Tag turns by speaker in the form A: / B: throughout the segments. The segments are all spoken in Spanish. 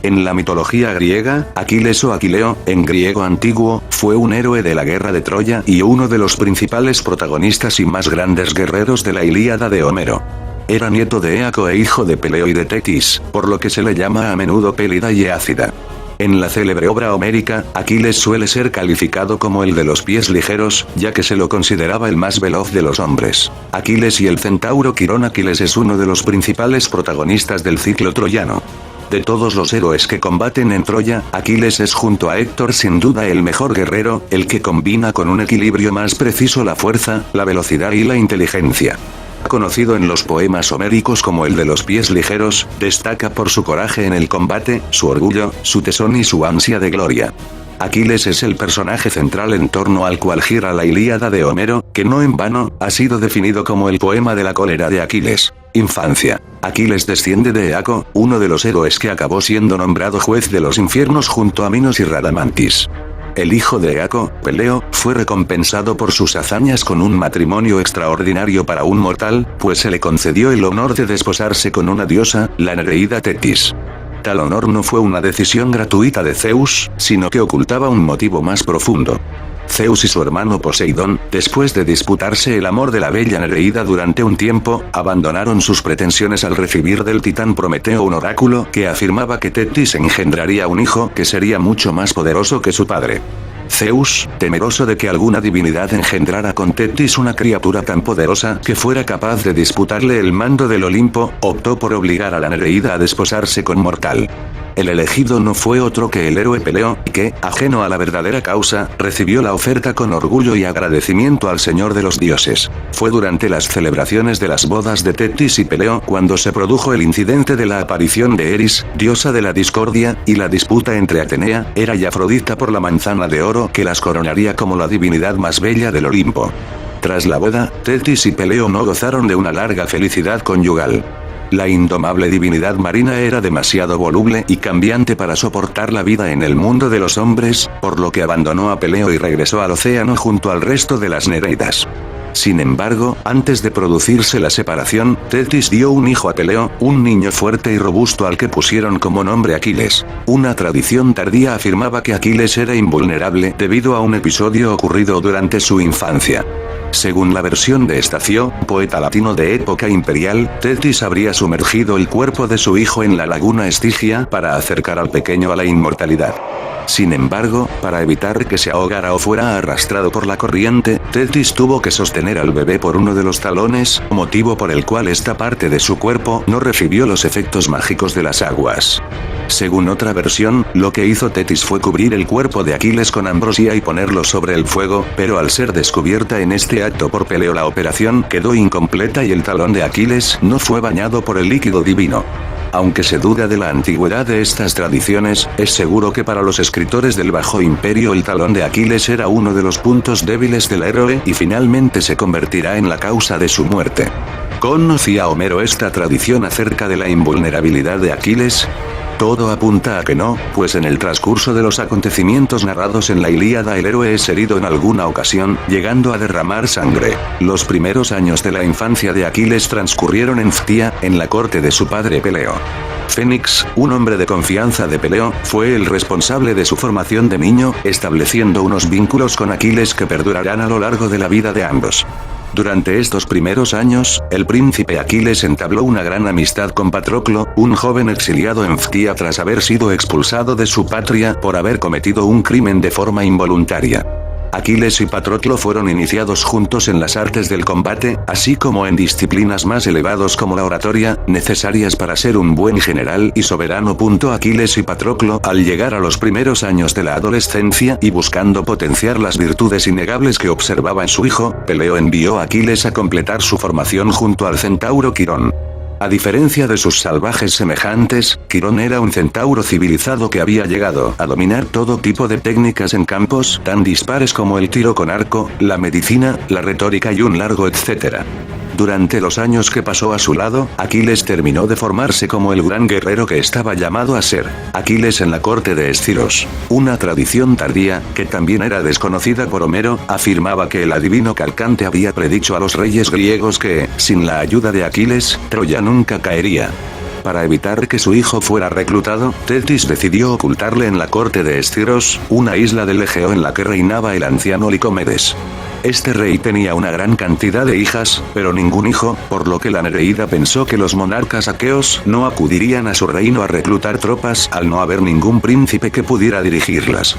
A: En la mitología griega, Aquiles o Aquileo, en griego antiguo, fue un héroe de la guerra de Troya y uno de los principales protagonistas y más grandes guerreros de la Ilíada de Homero. Era nieto de Éaco e hijo de Peleo y de Tetis, por lo que se le llama a menudo Pélida y Eácida. En la célebre obra homérica, Aquiles suele ser calificado como el de los pies ligeros, ya que se lo consideraba el más veloz de los hombres. Aquiles y el centauro Quirón. Aquiles es uno de los principales protagonistas del ciclo troyano. De todos los héroes que combaten en Troya, Aquiles es junto a Héctor sin duda el mejor guerrero, el que combina con un equilibrio más preciso la fuerza, la velocidad y la inteligencia. Conocido en los poemas homéricos como el de los pies ligeros, destaca por su coraje en el combate, su orgullo, su tesón y su ansia de gloria. Aquiles es el personaje central en torno al cual gira la Ilíada de Homero, que no en vano, ha sido definido como el poema de la cólera de Aquiles. Infancia. Aquiles desciende de Eaco, uno de los héroes que acabó siendo nombrado juez de los infiernos junto a Minos y Radamantis. El hijo de Eaco, Peleo, fue recompensado por sus hazañas con un matrimonio extraordinario para un mortal, pues se le concedió el honor de desposarse con una diosa, la nereida Tetis. Tal honor no fue una decisión gratuita de Zeus, sino que ocultaba un motivo más profundo. Zeus y su hermano Poseidón, después de disputarse el amor de la bella Nereida durante un tiempo, abandonaron sus pretensiones al recibir del titán Prometeo un oráculo que afirmaba que Tetis engendraría un hijo que sería mucho más poderoso que su padre. Zeus, temeroso de que alguna divinidad engendrara con Tetis una criatura tan poderosa que fuera capaz de disputarle el mando del Olimpo, optó por obligar a la Nereida a desposarse con mortal. El elegido no fue otro que el héroe Peleo, que, ajeno a la verdadera causa, recibió la oferta con orgullo y agradecimiento al señor de los dioses. Fue durante las celebraciones de las bodas de Tetis y Peleo cuando se produjo el incidente de la aparición de Eris, diosa de la discordia, y la disputa entre Atenea, Hera y Afrodita por la manzana de oro que las coronaría como la divinidad más bella del Olimpo. Tras la boda, Tetis y Peleo no gozaron de una larga felicidad conyugal. La indomable divinidad marina era demasiado voluble y cambiante para soportar la vida en el mundo de los hombres, por lo que abandonó a Peleo y regresó al océano junto al resto de las nereidas. Sin embargo, antes de producirse la separación, Tetis dio un hijo a Peleo, un niño fuerte y robusto al que pusieron como nombre Aquiles. Una tradición tardía afirmaba que Aquiles era invulnerable debido a un episodio ocurrido durante su infancia. Según la versión de Estacio, poeta latino de época imperial, Tetis habría sumergido el cuerpo de su hijo en la laguna Estigia para acercar al pequeño a la inmortalidad. Sin embargo, para evitar que se ahogara o fuera arrastrado por la corriente, Tetis tuvo que sostener al bebé por uno de los talones, motivo por el cual esta parte de su cuerpo no recibió los efectos mágicos de las aguas. Según otra versión, lo que hizo Tetis fue cubrir el cuerpo de Aquiles con ambrosía y ponerlo sobre el fuego, pero al ser descubierta en este acto por Peleo la operación quedó incompleta y el talón de Aquiles no fue bañado por el líquido divino. Aunque se duda de la antigüedad de estas tradiciones, es seguro que para los escritores del Bajo Imperio el talón de Aquiles era uno de los puntos débiles del héroe y finalmente se convertirá en la causa de su muerte. ¿Conocía Homero esta tradición acerca de la invulnerabilidad de Aquiles? Todo apunta a que no, pues en el transcurso de los acontecimientos narrados en la Ilíada el héroe es herido en alguna ocasión, llegando a derramar sangre. Los primeros años de la infancia de Aquiles transcurrieron en Phtía, en la corte de su padre Peleo. Fénix, un hombre de confianza de Peleo, fue el responsable de su formación de niño, estableciendo unos vínculos con Aquiles que perdurarán a lo largo de la vida de ambos. Durante estos primeros años, el príncipe Aquiles entabló una gran amistad con Patroclo, un joven exiliado en Phtía tras haber sido expulsado de su patria por haber cometido un crimen de forma involuntaria. Aquiles y Patroclo fueron iniciados juntos en las artes del combate, así como en disciplinas más elevados como la oratoria, necesarias para ser un buen general y soberano. Aquiles y Patroclo, al llegar a los primeros años de la adolescencia y buscando potenciar las virtudes innegables que observaba en su hijo, Peleo envió a Aquiles a completar su formación junto al centauro Quirón. A diferencia de sus salvajes semejantes, Quirón era un centauro civilizado que había llegado a dominar todo tipo de técnicas en campos tan dispares como el tiro con arco, la medicina, la retórica y un largo etcétera. Durante los años que pasó a su lado, Aquiles terminó de formarse como el gran guerrero que estaba llamado a ser. Aquiles en la corte de Esciros. Una tradición tardía, que también era desconocida por Homero, afirmaba que el adivino Calcante había predicho a los reyes griegos que, sin la ayuda de Aquiles, Troya nunca caería. Para evitar que su hijo fuera reclutado, Tetis decidió ocultarle en la corte de Estiros, una isla del Egeo en la que reinaba el anciano Licomedes. Este rey tenía una gran cantidad de hijas, pero ningún hijo, por lo que la Nereida pensó que los monarcas aqueos no acudirían a su reino a reclutar tropas al no haber ningún príncipe que pudiera dirigirlas.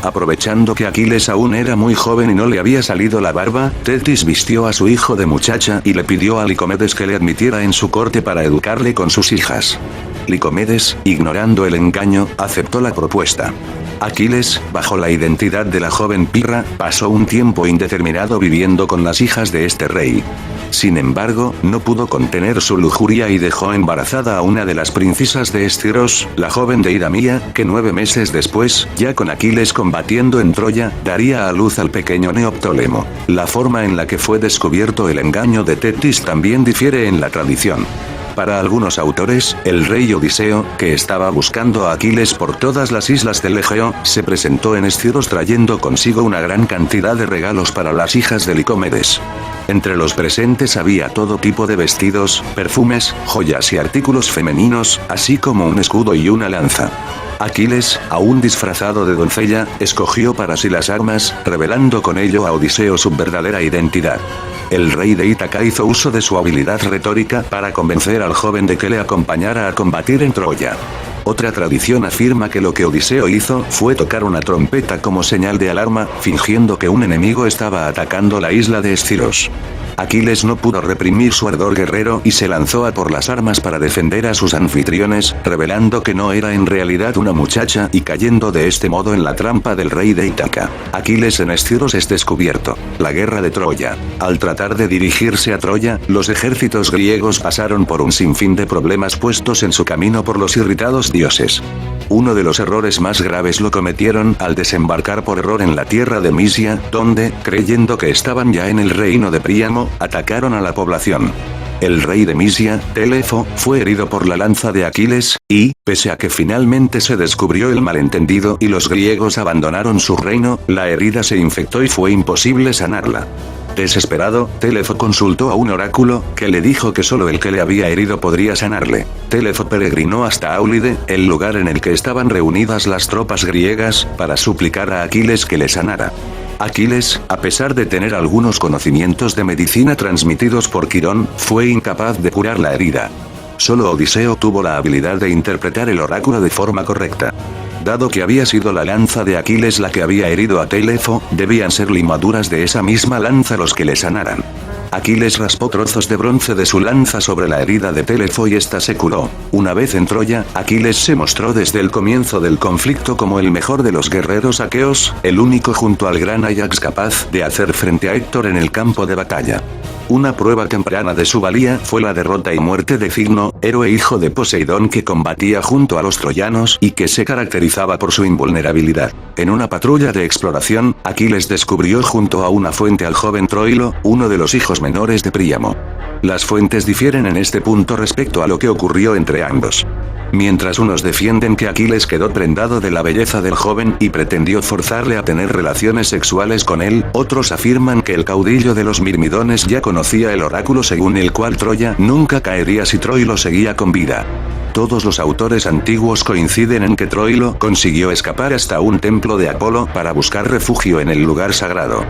A: Aprovechando que Aquiles aún era muy joven y no le había salido la barba, Tetis vistió a su hijo de muchacha y le pidió a Licomedes que le admitiera en su corte para educarle con sus hijas. Licomedes, ignorando el engaño, aceptó la propuesta. Aquiles, bajo la identidad de la joven Pirra, pasó un tiempo indeterminado viviendo con las hijas de este rey. Sin embargo, no pudo contener su lujuria y dejó embarazada a una de las princesas de Estiros, la joven Deidamía, que 9 meses después, ya con Aquiles combatiendo en Troya, daría a luz al pequeño Neoptólemo. La forma en la que fue descubierto el engaño de Tetis también difiere en la tradición. Para algunos autores, el rey Odiseo, que estaba buscando a Aquiles por todas las islas del Egeo, se presentó en Estiros trayendo consigo una gran cantidad de regalos para las hijas de Licomedes. Entre los presentes había todo tipo de vestidos, perfumes, joyas y artículos femeninos, así como un escudo y una lanza. Aquiles, aún disfrazado de doncella, escogió para sí las armas, revelando con ello a Odiseo su verdadera identidad. El rey de Ítaca hizo uso de su habilidad retórica para convencer al joven de que le acompañara a combatir en Troya. Otra tradición afirma que lo que Odiseo hizo fue tocar una trompeta como señal de alarma, fingiendo que un enemigo estaba atacando la isla de Esciros. Aquiles no pudo reprimir su ardor guerrero y se lanzó a por las armas para defender a sus anfitriones, revelando que no era en realidad una muchacha y cayendo de este modo en la trampa del rey de Ítaca. Aquiles en Esciros es descubierto. La guerra de Troya. Al tratar de dirigirse a Troya, los ejércitos griegos pasaron por un sinfín de problemas puestos en su camino por los irritados dioses. Uno de los errores más graves lo cometieron al desembarcar por error en la tierra de Misia, donde, creyendo que estaban ya en el reino de Príamo, atacaron a la población. El rey de Misia, Telefo, fue herido por la lanza de Aquiles, y, pese a que finalmente se descubrió el malentendido y los griegos abandonaron su reino, la herida se infectó y fue imposible sanarla. Desesperado, Telefo consultó a un oráculo, que le dijo que solo el que le había herido podría sanarle. Telefo peregrinó hasta Áulide, el lugar en el que estaban reunidas las tropas griegas, para suplicar a Aquiles que le sanara. Aquiles, a pesar de tener algunos conocimientos de medicina transmitidos por Quirón, fue incapaz de curar la herida. Solo Odiseo tuvo la habilidad de interpretar el oráculo de forma correcta. Dado que había sido la lanza de Aquiles la que había herido a Telefo, debían ser limaduras de esa misma lanza los que le sanaran. Aquiles raspó trozos de bronce de su lanza sobre la herida de Telefo y ésta se curó. Una vez en Troya, Aquiles se mostró desde el comienzo del conflicto como el mejor de los guerreros aqueos, el único junto al gran Áyax capaz de hacer frente a Héctor en el campo de batalla. Una prueba temprana de su valía fue la derrota y muerte de Cigno, héroe hijo de Poseidón que combatía junto a los troyanos y que se caracterizaba por su invulnerabilidad. En una patrulla de exploración, Aquiles descubrió junto a una fuente al joven Troilo, uno de los hijos menores de Príamo. Las fuentes difieren en este punto respecto a lo que ocurrió entre ambos. Mientras unos defienden que Aquiles quedó prendado de la belleza del joven y pretendió forzarle a tener relaciones sexuales con él, otros afirman que el caudillo de los Mirmidones ya conocía el oráculo según el cual Troya nunca caería si Troilo seguía con vida. Todos los autores antiguos coinciden en que Troilo consiguió escapar hasta un templo de Apolo para buscar refugio en el lugar sagrado.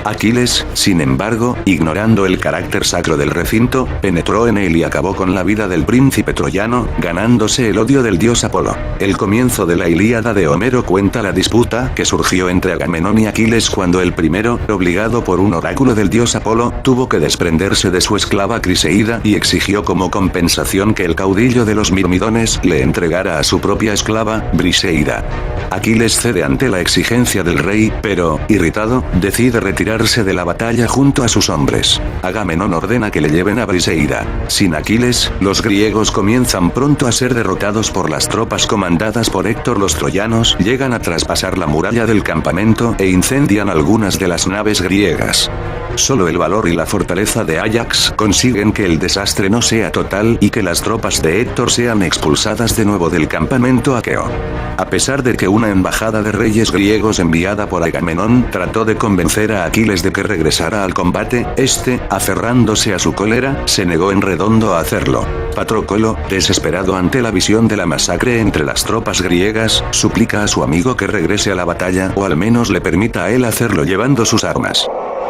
A: Aquiles, sin embargo, ignorando el carácter sacro del recinto, penetró en él y acabó con la vida del príncipe troyano, ganándose el odio del dios Apolo. El comienzo de la Ilíada de Homero cuenta la disputa que surgió entre Agamenón y Aquiles cuando el primero, obligado por un oráculo del dios Apolo, tuvo que desprenderse de su esclava Criseida y exigió como compensación que el caudillo de los Mirmidones le entregara a su propia esclava, Briseida. Aquiles cede ante la exigencia del rey, pero, irritado, decide retirarse de la batalla junto a sus hombres. Agamenón ordena que le lleven a Briseida. Sin Aquiles, los griegos comienzan pronto a ser derrotados por las tropas comandadas por Héctor. Los troyanos llegan a traspasar la muralla del campamento e incendian algunas de las naves griegas. Solo el valor y la fortaleza de Áyax consiguen que el desastre no sea total y que las tropas de Héctor sean expulsadas de nuevo del campamento aqueo. A pesar de que una embajada de reyes griegos enviada por Agamenón trató de convencer a Aquiles de que regresara al combate, este, aferrándose a su cólera, se negó en redondo a hacerlo. Patroclo, desesperado ante la visión de la masacre entre las tropas griegas, suplica a su amigo que regrese a la batalla o al menos le permita a él hacerlo llevando sus armas.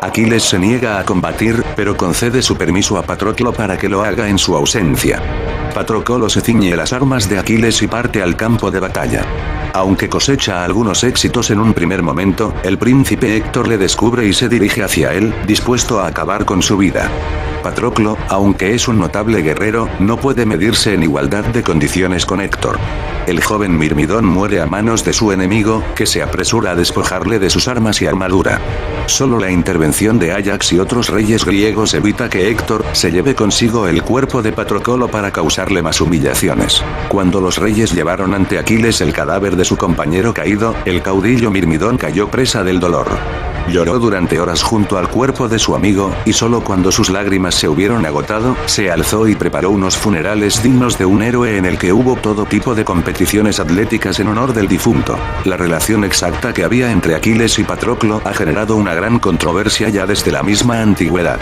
A: Aquiles se niega a combatir, pero concede su permiso a Patroclo para que lo haga en su ausencia. Patroclo se ciñe las armas de Aquiles y parte al campo de batalla. Aunque cosecha algunos éxitos en un primer momento, el príncipe Héctor le descubre y se dirige hacia él, dispuesto a acabar con su vida. Patroclo, aunque es un notable guerrero, no puede medirse en igualdad de condiciones con Héctor. El joven Mirmidón muere a manos de su enemigo, que se apresura a despojarle de sus armas y armadura. Solo la intervención de Áyax y otros reyes griegos evita que Héctor se lleve consigo el cuerpo de Patroclo para causarle más humillaciones. Cuando los reyes llevaron ante Aquiles el cadáver de su compañero caído, el caudillo Mirmidón cayó presa del dolor. Lloró durante horas junto al cuerpo de su amigo, y solo cuando sus lágrimas se hubieron agotado, se alzó y preparó unos funerales dignos de un héroe en el que hubo todo tipo de competiciones atléticas en honor del difunto. La relación exacta que había entre Aquiles y Patroclo ha generado una gran controversia ya desde la misma antigüedad.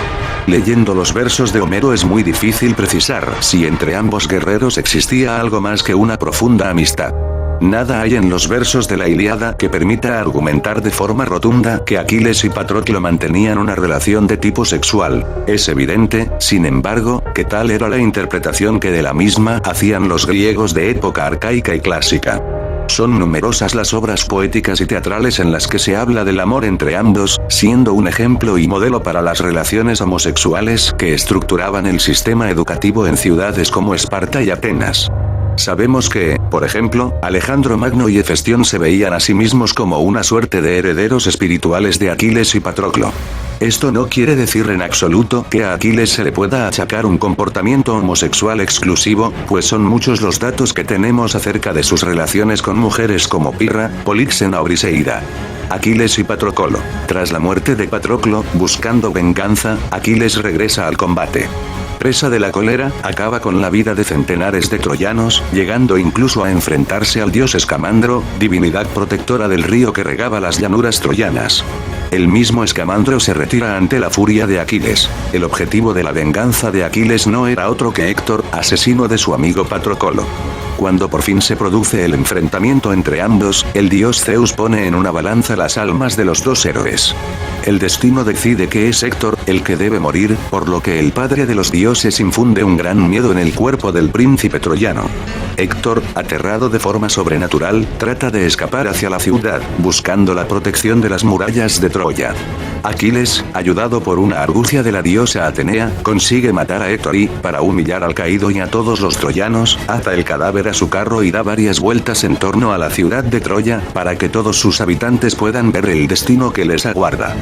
A: Leyendo los versos de Homero es muy difícil precisar si entre ambos guerreros existía algo más que una profunda amistad. Nada hay en los versos de la Ilíada que permita argumentar de forma rotunda que Aquiles y Patroclo mantenían una relación de tipo sexual. Es evidente, sin embargo, que tal era la interpretación que de la misma hacían los griegos de época arcaica y clásica. Son numerosas las obras poéticas y teatrales en las que se habla del amor entre ambos, siendo un ejemplo y modelo para las relaciones homosexuales que estructuraban el sistema educativo en ciudades como Esparta y Atenas. Sabemos que, por ejemplo, Alejandro Magno y Hefestión se veían a sí mismos como una suerte de herederos espirituales de Aquiles y Patroclo. Esto no quiere decir en absoluto que a Aquiles se le pueda achacar un comportamiento homosexual exclusivo, pues son muchos los datos que tenemos acerca de sus relaciones con mujeres como Pirra, Políxena o Briseida. Aquiles y Patroclo. Tras la muerte de Patroclo, buscando venganza, Aquiles regresa al combate. Presa de la cólera, acaba con la vida de centenares de troyanos, llegando incluso a enfrentarse al dios Escamandro, divinidad protectora del río que regaba las llanuras troyanas. El mismo Escamandro se retira ante la furia de Aquiles. El objetivo de la venganza de Aquiles no era otro que Héctor, asesino de su amigo Patroclo. Cuando por fin se produce el enfrentamiento entre ambos, el dios Zeus pone en una balanza las almas de los dos héroes. El destino decide que es Héctor el que debe morir, por lo que el padre de los dioses infunde un gran miedo en el cuerpo del príncipe troyano. Héctor, aterrado de forma sobrenatural, trata de escapar hacia la ciudad, buscando la protección de las murallas de Troya. Aquiles, ayudado por una argucia de la diosa Atenea, consigue matar a Héctor y, para humillar al caído y a todos los troyanos, ata el cadáver a su carro y da varias vueltas en torno a la ciudad de Troya, para que todos sus habitantes puedan ver el destino que les aguarda.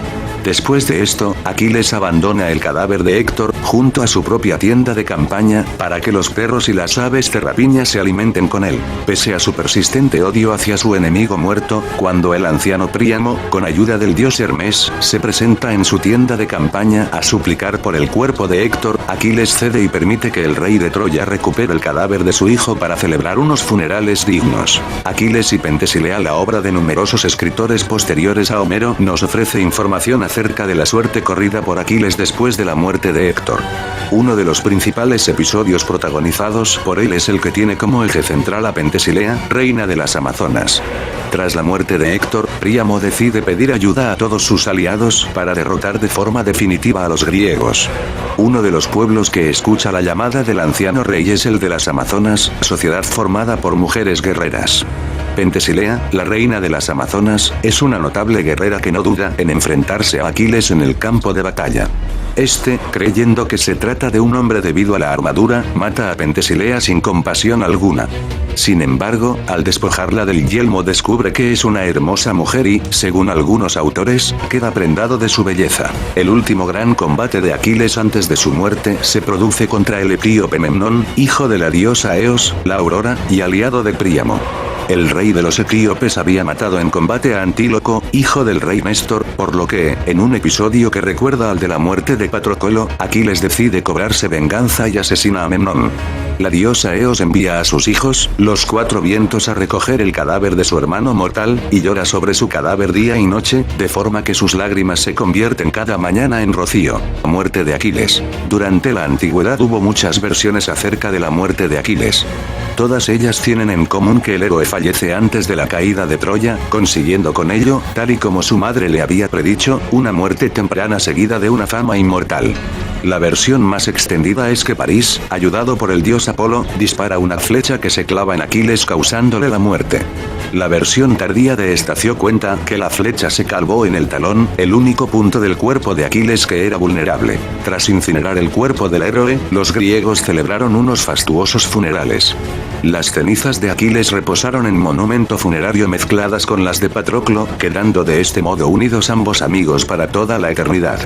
A: Después de esto, Aquiles abandona el cadáver de Héctor, junto a su propia tienda de campaña, para que los perros y las aves de rapiña se alimenten con él. Pese a su persistente odio hacia su enemigo muerto, cuando el anciano Príamo, con ayuda del dios Hermes, se presenta en su tienda de campaña a suplicar por el cuerpo de Héctor, Aquiles cede y permite que el rey de Troya recupere el cadáver de su hijo para celebrar unos funerales dignos. Aquiles y Pentesilea, la obra de numerosos escritores posteriores a Homero, nos ofrece información acerca de la suerte corrida por Aquiles después de la muerte de Héctor. Uno de los principales episodios protagonizados por él es el que tiene como eje central a Pentesilea, reina de las Amazonas. Tras la muerte de Héctor, Príamo decide pedir ayuda a todos sus aliados para derrotar de forma definitiva a los griegos. Uno de los pueblos que escucha la llamada del anciano rey es el de las Amazonas, sociedad formada por mujeres guerreras. Pentesilea, la reina de las Amazonas, es una notable guerrera que no duda en enfrentarse a Aquiles en el campo de batalla. Este, creyendo que se trata de un hombre debido a la armadura, mata a Pentesilea sin compasión alguna. Sin embargo, al despojarla del yelmo descubre que es una hermosa mujer y, según algunos autores, queda prendado de su belleza. El último gran combate de Aquiles antes de su muerte se produce contra el etíope Memnón, hijo de la diosa Eos, la aurora, y aliado de Príamo. El rey de los etíopes había matado en combate a Antíloco, hijo del rey Néstor, por lo que, en un episodio que recuerda al de la muerte de Patroclo, Aquiles decide cobrarse venganza y asesina a Memnón. La diosa Eos envía a sus hijos, los 4 vientos, a recoger el cadáver de su hermano mortal, y llora sobre su cadáver día y noche, de forma que sus lágrimas se convierten cada mañana en rocío. Muerte de Aquiles. Durante la antigüedad hubo muchas versiones acerca de la muerte de Aquiles. Todas ellas tienen en común que el héroe fallece antes de la caída de Troya, consiguiendo con ello, tal y como su madre le había predicho, una muerte temprana seguida de una fama inmortal. La versión más extendida es que París, ayudado por el dios Apolo, dispara una flecha que se clava en Aquiles causándole la muerte. La versión tardía de Estacio cuenta que la flecha se clavó en el talón, el único punto del cuerpo de Aquiles que era vulnerable. Tras incinerar el cuerpo del héroe, los griegos celebraron unos fastuosos funerales. Las cenizas de Aquiles reposaron en monumento funerario mezcladas con las de Patroclo, quedando de este modo unidos ambos amigos para toda la eternidad.